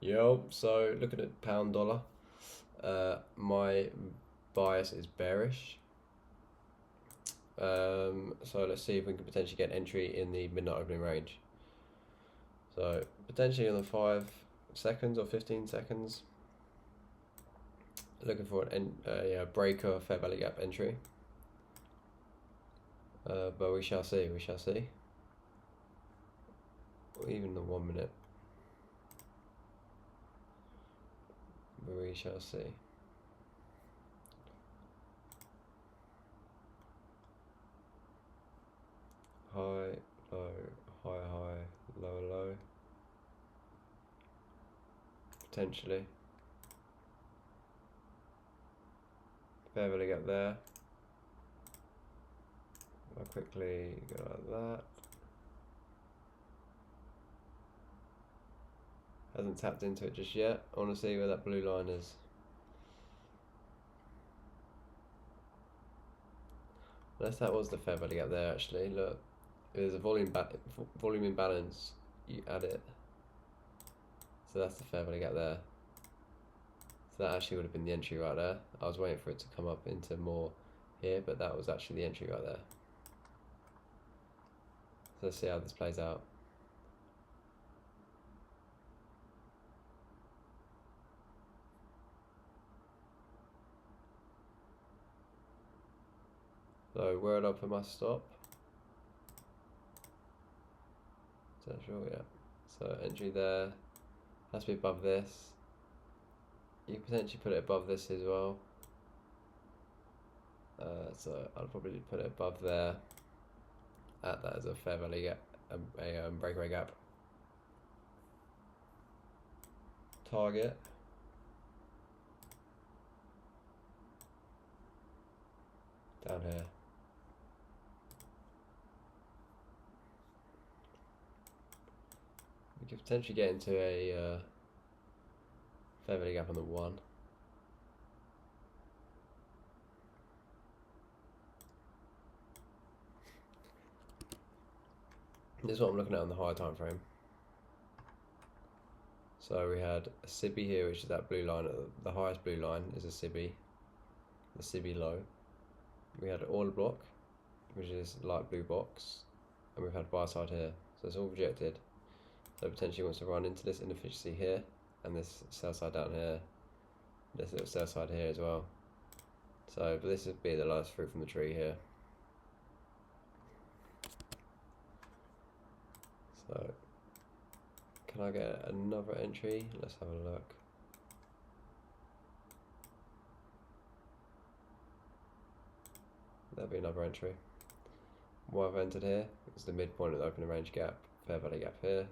Yo, so looking at pound dollar, my bias is bearish. So let's see if we can potentially get entry in the midnight opening range. So potentially on the 5 seconds or 15 seconds, looking for a breaker fair value gap entry. But we shall see. We shall see. Or even the 1 minute. But we shall see. High, low, high, low. Potentially. Fair value gap there. I'll quickly go like that. Hasn't tapped into it just yet. I want to see where that blue line is. Unless that was the fair value gap there actually. Look, if there's a volume imbalance, you add it. So that's the fair value gap there. So that actually would have been the entry right there. I was waiting for it to come up into more here, but that was actually the entry right there. So let's see how this plays out. So where did I put my stop? Is that sure? Yeah. So entry there. Has to be above this. You can potentially put it above this as well. So I'll probably put it above there. At that as a fair value gap, a breakaway gap. Target. Down here. We could potentially get into a fair value gap on the 1. This is what I'm looking at on the higher time frame. So we had a SIBI here, which is that blue line. The highest blue line is a SIBI, the SIBI low. We had an order block, which is light blue box, and we've had buy side here. So it's all rejected. So potentially wants to run into this inefficiency here, and this sell side down here, this little sell side here as well. So, but this would be the last fruit from the tree here. So, can I get another entry? Let's have a look. That'd be another entry. What I've entered here is the midpoint of the opening range gap, fair value gap here.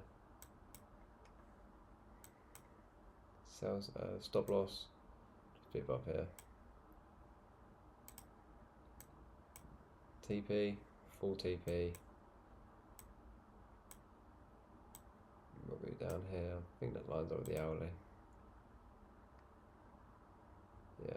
Sales, stop loss, just be above here. TP, full TP. We'll be down here. I think that lines up with the hourly. Yeah.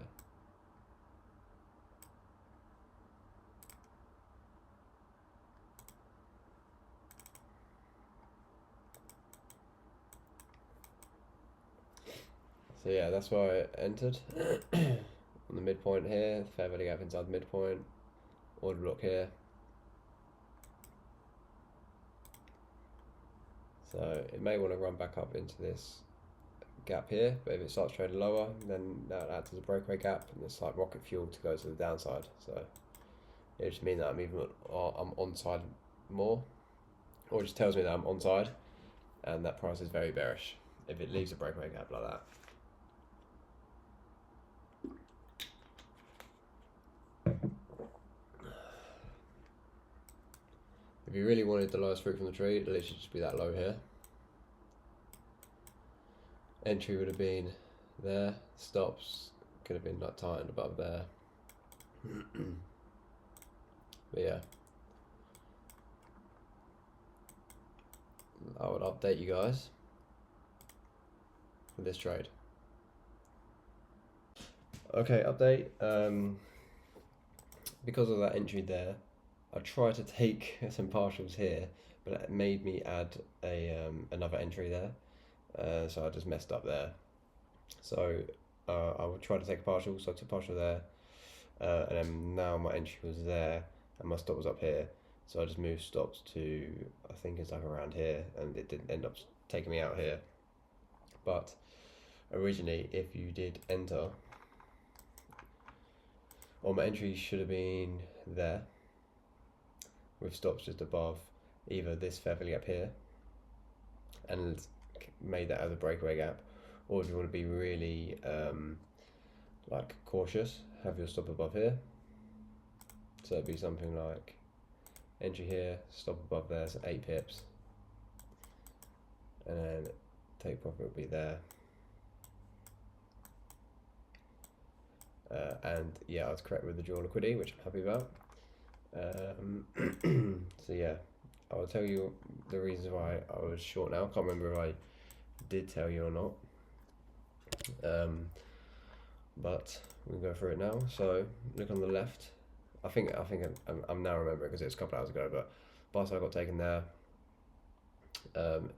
So yeah, that's why I entered on the midpoint here. Fair value gap inside the midpoint. Order block here. So it may want to run back up into this gap here, but if it starts trading lower, then that acts as a breakaway gap, and it's like rocket fuel to go to the downside. So it just means that I'm onside more, or it just tells me that I'm onside, and that price is very bearish if it leaves a breakaway gap like that. If you really wanted the lowest fruit from the tree, it'd literally just be that low here. Entry would have been there. Stops could have been like tightened above there. But yeah, I would update you guys for this trade. Okay, update. Because of that entry there, I tried to take some partials here, but it made me add a another entry there. so I just messed up there. So I would try to take a partial, so I took partial there, and then now my entry was there and my stop was up here, so I just moved stops to, I think it's like around here, and it didn't end up taking me out here. But originally, if you did enter, or my entry should have been there with stops just above either this featherly gap here and made that as a breakaway gap, or if you want to be really like cautious, have your stop above here. So it'd be something like entry here, stop above there, so 8 pips, and then take profit would be there. And yeah, I was correct with the draw liquidity, which I'm happy about. So yeah, I will tell you the reasons why I was short now. I can't remember if I did tell you or not. But we can go through it now. So look on the left. I think I'm now remembering because it was a couple hours ago. But buy side got taken there.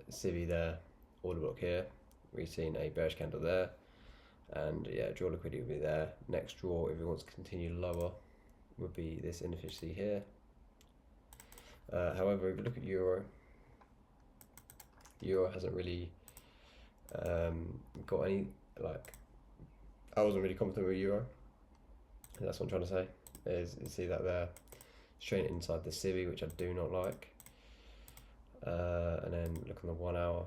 Civvy there. Order block here. We've seen a bearish candle there. And yeah, draw liquidity will be there. Next draw, if it wants to continue lower, would be this inefficiency here. However, if you look at Euro hasn't really got any, like, I wasn't really confident with Euro. That's what I'm trying to say. Is see that there, straight inside the civvy, which I do not like. And then look on the 1 hour.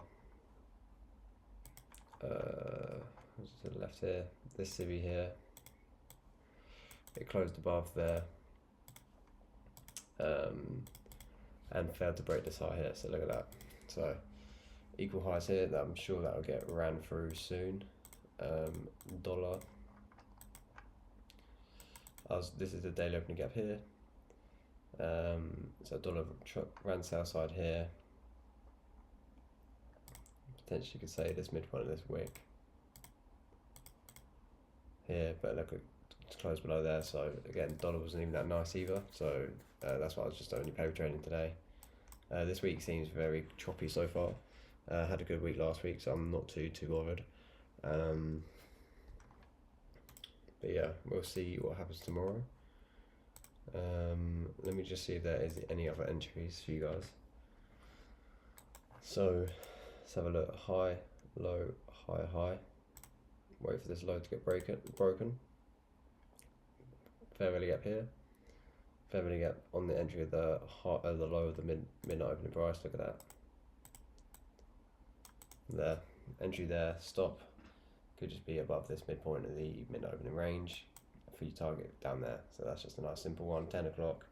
What's to the left here? This civvy here. It closed above there. And failed to break this high here. So look at that. So equal highs here. That I'm sure that will get ran through soon. Dollar. This is the daily opening gap here. So dollar ran sell side here. Potentially you could say this midpoint of this wick here, but look, it's closed below there. So again, dollar wasn't even that nice either. So that's why I was just only paper trading today. This week seems very choppy so far. Had a good week last week, so I'm not too bothered. But yeah, we'll see what happens tomorrow. Let me just see if there is any other entries for you guys. So let's have a look. High, low, high, high. Wait for this low to get broken. Fair value gap here. Fair value gap on the entry of the low of the midnight opening price. Look at that. There, entry there. Stop. Could just be above this midpoint of the midnight opening range for your target down there. So that's just a nice simple one. 10 o'clock.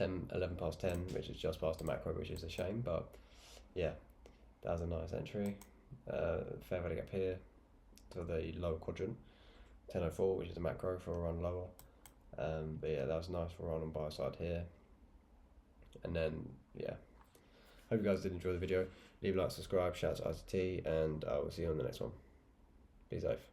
11 past 10, which is just past the macro, which is a shame, but yeah, that was a nice entry. Fair value gap here to the lower quadrant. 10.04, which is a macro for a run lower. But yeah, that was nice for a run on buy side here. And then yeah, hope you guys did enjoy the video. Leave a like, subscribe, shout out to ICT, and I will see you on the next one. Be safe.